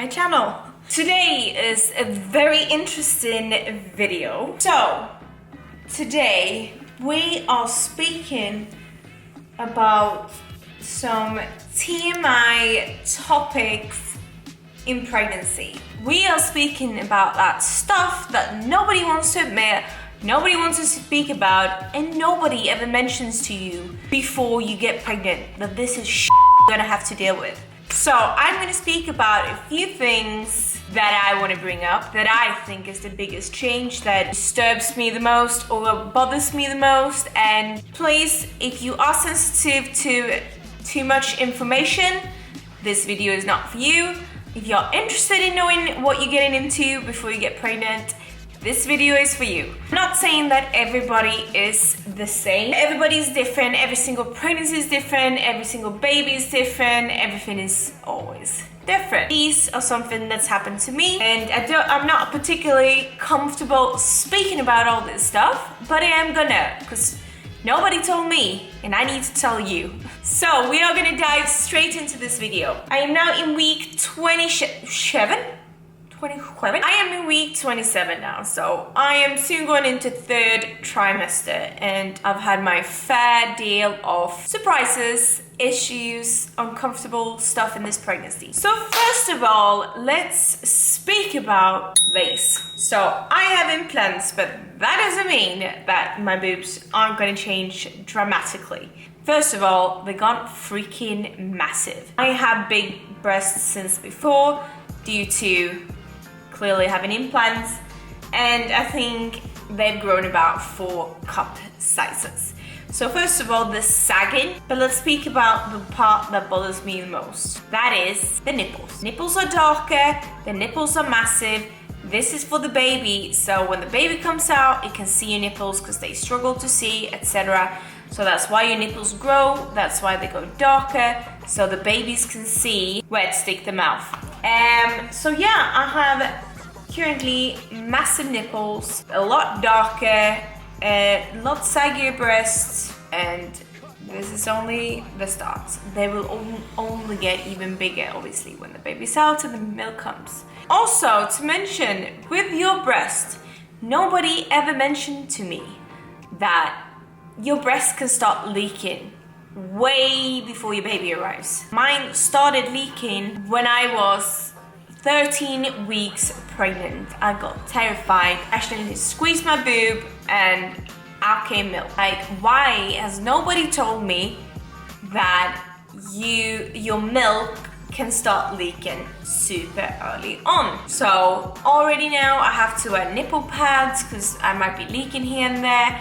my channel. Today is a very interesting video. So, today we are speaking about some TMI topics in pregnancy. We are speaking about that stuff that nobody wants to admit, nobody wants to speak about, and nobody ever mentions to you before you get pregnant that this is shit you're gonna have to deal with. So I'm gonna speak about a few things that I want to bring up that I think is the biggest change that disturbs me the most or bothers me the most. And please, if you are sensitive to too much information, this video is not for you. If you're interested in knowing what you're getting into before you get pregnant, this video is for you. I'm not saying that everybody is the same. Everybody's different, every single pregnancy is different, every single baby is different, everything is always different. These are something that's happened to me, and I'm not particularly comfortable speaking about all this stuff, but I am gonna, because nobody told me, and I need to tell you. So we are gonna dive straight into this video. I am now in week 27? I am in week 27 now, so I am soon going into third trimester, and I've had my fair deal of surprises, issues, uncomfortable stuff in this pregnancy. So first of all, let's speak about this. So I have implants, but that doesn't mean that my boobs aren't going to change dramatically. First of all, they got freaking massive. I have big breasts since before due to clearly having implants, and I think they've grown about 4 cup sizes. So first of all, the sagging, but let's speak about the part that bothers me the most. That is the nipples. Nipples are darker, the nipples are massive. This is for the baby, so when the baby comes out, it can see your nipples because they struggle to see, etc. So that's why your nipples grow, that's why they go darker, so the babies can see where to stick their mouth. So yeah, I have currently massive nipples, a lot darker, a lot saggier breasts, and this is only the start. They will only get even bigger, obviously, when the baby's out and the milk comes. Also, to mention, with your breast, nobody ever mentioned to me that your breast can start leaking way before your baby arrives. Mine started leaking when I was 13 weeks pregnant. I got terrified. I accidentally squeezed my boob and out came milk. Like, why has nobody told me that your milk can start leaking super early on? So already now I have to wear nipple pads because I might be leaking here and there.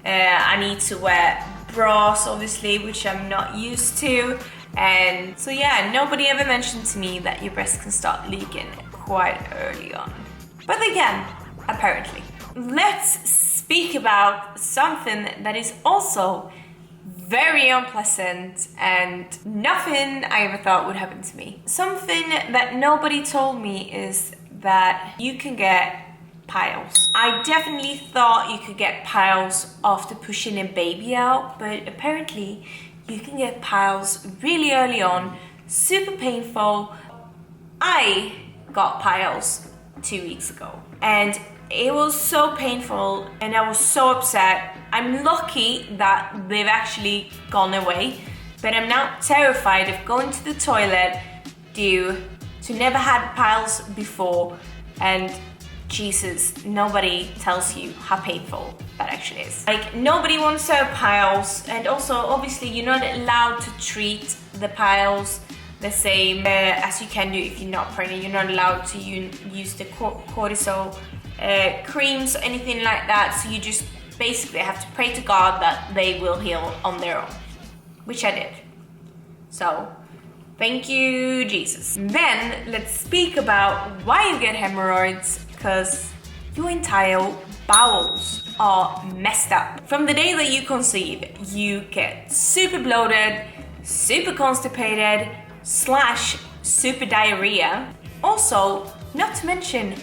I need to wear bras, obviously, which I'm not used to. And so yeah, nobody ever mentioned to me that your breast can start leaking quite early on. But again, apparently. Let's speak about something that is also very unpleasant and nothing I ever thought would happen to me. Something that nobody told me is that you can get piles. I definitely thought you could get piles after pushing a baby out, but apparently you can get piles really early on, super painful. I got piles 2 weeks ago, and it was so painful, and I was so upset. I'm lucky that they've actually gone away, but I'm now terrified of going to the toilet due to never had piles before, and Jesus, nobody tells you how painful that actually is. Like, nobody wants to have piles, and also obviously you're not allowed to treat the piles the same as you can do if you're not pregnant. You're not allowed to use the cortisol creams or anything like that, so you just basically have to pray to God that they will heal on their own, which I did. So thank you, Jesus. Then let's speak about why you get hemorrhoids, because your entire bowels are messed up. From the day that you conceive, you get super bloated, super constipated, / super diarrhea. Also, not to mention,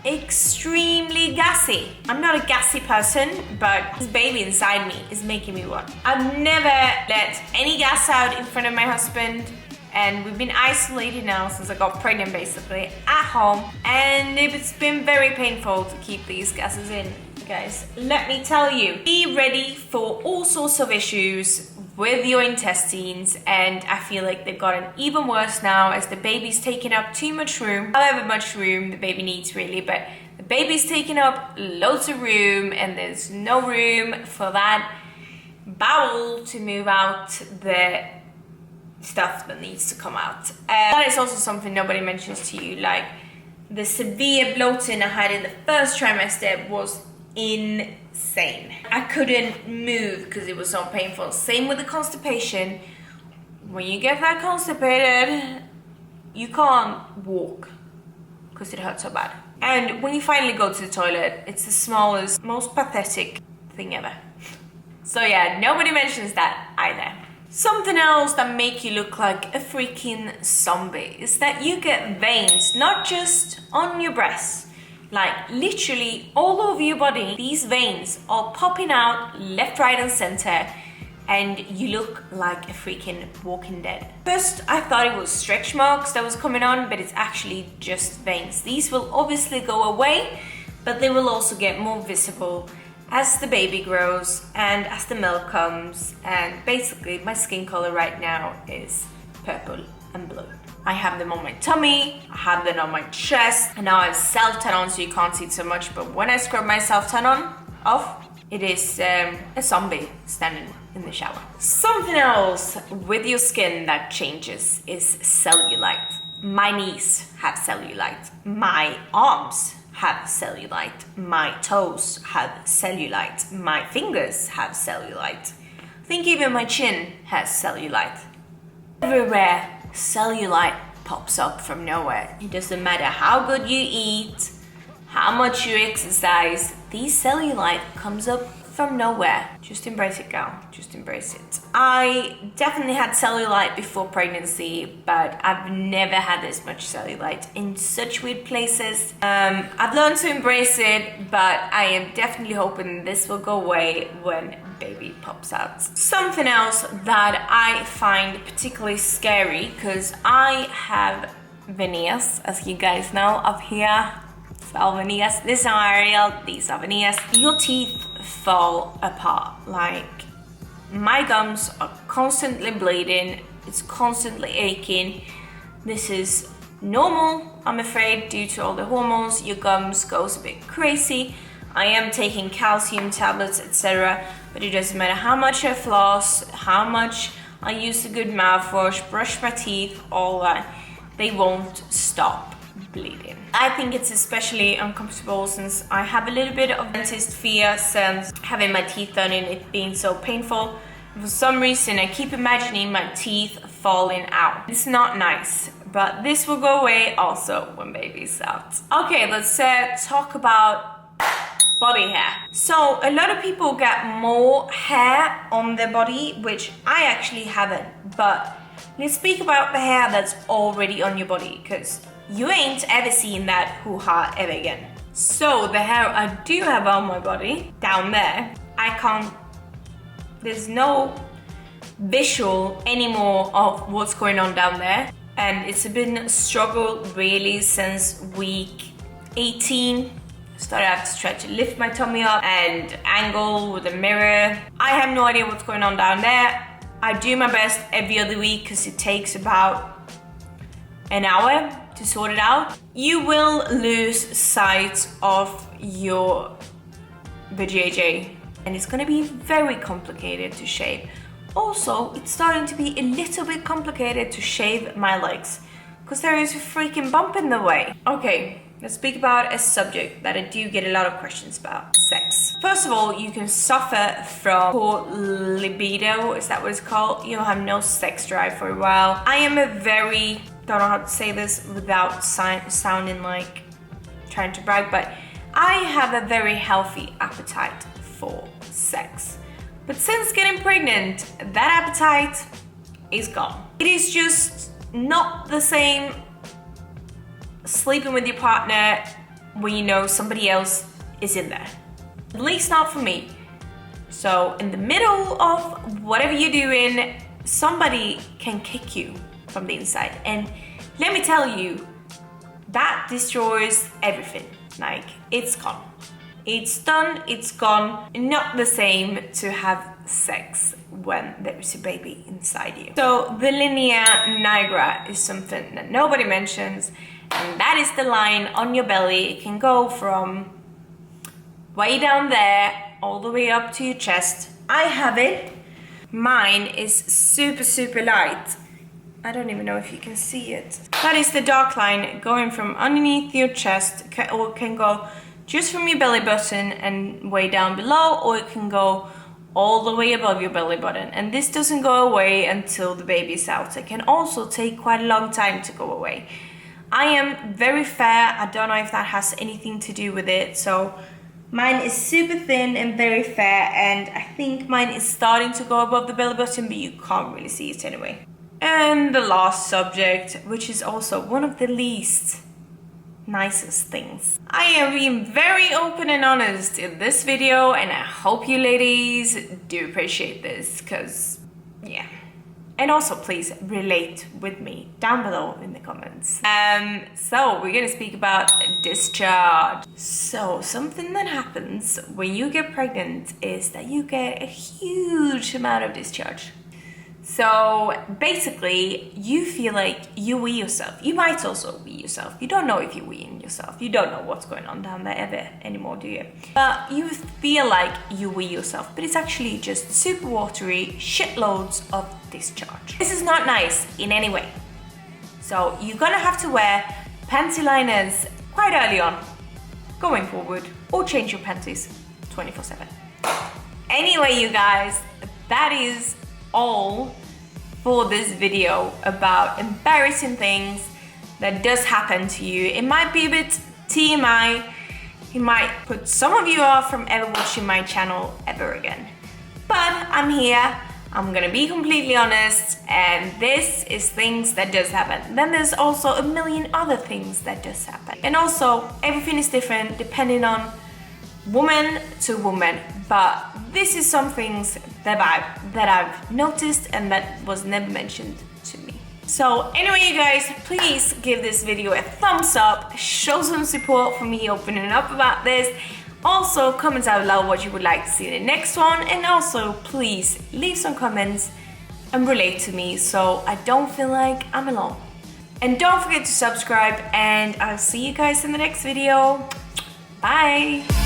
extremely gassy. I'm not a gassy person, but this baby inside me is making me one. I've never let any gas out in front of my husband, and we've been isolated now since I got pregnant basically at home, and it's been very painful to keep these gases in. Guys, let me tell you, be ready for all sorts of issues with your intestines, and I feel like they've gotten even worse now as the baby's taking up too much room, however much room the baby needs really, but the baby's taking up loads of room and there's no room for that bowel to move out the stuff that needs to come out. That is also something nobody mentions to you, like the severe bloating I had in the first trimester was insane. I couldn't move because it was so painful. Same with the constipation. When you get that constipated, you can't walk because it hurts so bad. And when you finally go to the toilet, it's the smallest, most pathetic thing ever. So yeah, nobody mentions that either. Something else that make you look like a freaking zombie is that you get veins, not just on your breasts, like literally all over your body. These veins are popping out left, right and center, and you look like a freaking Walking Dead. First, I thought it was stretch marks that was coming on, but it's actually just veins. These will obviously go away, but they will also get more visible as the baby grows and as the milk comes. And basically my skin color right now is purple and blue. I have them on my tummy, I have them on my chest, and now I have self-tan on so you can't see it so much, but when I scrub my self-tan off, it is a zombie standing in the shower. Something else with your skin that changes is cellulite. My knees have cellulite, my arms have cellulite, my toes have cellulite, my fingers have cellulite. I think even my chin has cellulite. Everywhere cellulite pops up from nowhere. It doesn't matter how good you eat, how much you exercise, these cellulite comes up from nowhere. Just embrace it, girl. Just embrace it. I definitely had cellulite before pregnancy, but I've never had this much cellulite in such weird places. I've learned to embrace it, but I am definitely hoping this will go away when baby pops out. Something else that I find particularly scary, because I have veneers, as you guys know, up here. Veneers. This are Ariel, these are veneers. Your teeth fall apart. Like, my gums are constantly bleeding, it's constantly aching. This is normal, I'm afraid, due to all the hormones. Your gums goes a bit crazy. I am taking calcium tablets, etc., but it doesn't matter how much I floss, how much I use a good mouthwash, brush my teeth, all that, they won't stop bleeding. I think it's especially uncomfortable since I have a little bit of dentist fear since having my teeth done and it being so painful. For some reason, I keep imagining my teeth falling out. It's not nice, but this will go away also when baby's out. Okay, let's talk about body hair. So a lot of people get more hair on their body, which I actually haven't, but let's speak about the hair that's already on your body, because you ain't ever seen that hoo-ha ever again. So the hair I do have on my body, down there, there's no visual anymore of what's going on down there. And it's been a struggle really since week 18. Started to try to lift my tummy up and angle with a mirror. I have no idea what's going on down there. I do my best every other week because it takes about an hour to sort it out. You will lose sight of your vajayjay and it's gonna be very complicated to shave. Also, it's starting to be a little bit complicated to shave my legs because there is a freaking bump in the way. Okay, let's speak about a subject that I do get a lot of questions about: sex. First of all, you can suffer from poor libido, is that what it's called? You'll have no sex drive for a while. I am a very, don't know how to say this without sounding like trying to brag, but I have a very healthy appetite for sex. But since getting pregnant, that appetite is gone. It is just not the same sleeping with your partner when you know somebody else is in there. At least not for me. So in the middle of whatever you're doing, somebody can kick you from the inside. And let me tell you, that destroys everything. Like, it's gone. It's done, it's gone. Not the same to have sex when there is a baby inside you. So the linea nigra is something that nobody mentions, and that is the line on your belly. It can go from way down there all the way up to your chest. I have it. Mine is super light. I don't even know if you can see it. That is the dark line going from underneath your chest, or can go just from your belly button and way down below, or it can go all the way above your belly button. And this doesn't go away until the baby's out. It can also take quite a long time to go away. I am very fair. I don't know if that has anything to do with it. So mine is super thin and very fair, and I think mine is starting to go above the belly button, but you can't really see it anyway. And the last subject, which is also one of the least nicest things. I am being very open and honest in this video, and I hope you ladies do appreciate this, because yeah. And also please relate with me down below in the comments. So we're gonna speak about discharge. So something that happens when you get pregnant is that you get a huge amount of discharge. So basically, you feel like you wee yourself. You might also wee yourself. You don't know if you're weeing yourself. You don't know what's going on down there ever anymore, do you? But you feel like you wee yourself, but it's actually just super watery, shitloads of discharge. This is not nice in any way. So you're gonna have to wear panty liners quite early on, going forward, or change your panties 24/7. Anyway, you guys, that is all for this video about embarrassing things that does happen to you. It might be a bit TMI. It might put some of you off from ever watching my channel ever again. But I'm here. I'm gonna be completely honest, and this is things that does happen. Then there's also a million other things that does happen. And also, everything is different depending on woman to woman, but this is some things that I've noticed and that was never mentioned to me. So anyway, you guys, please give this video a thumbs up, show some support for me opening up about this. Also, comment down below what you would like to see in the next one, and also please leave some comments and relate to me so I don't feel like I'm alone. And don't forget to subscribe, and I'll see you guys in the next video. Bye!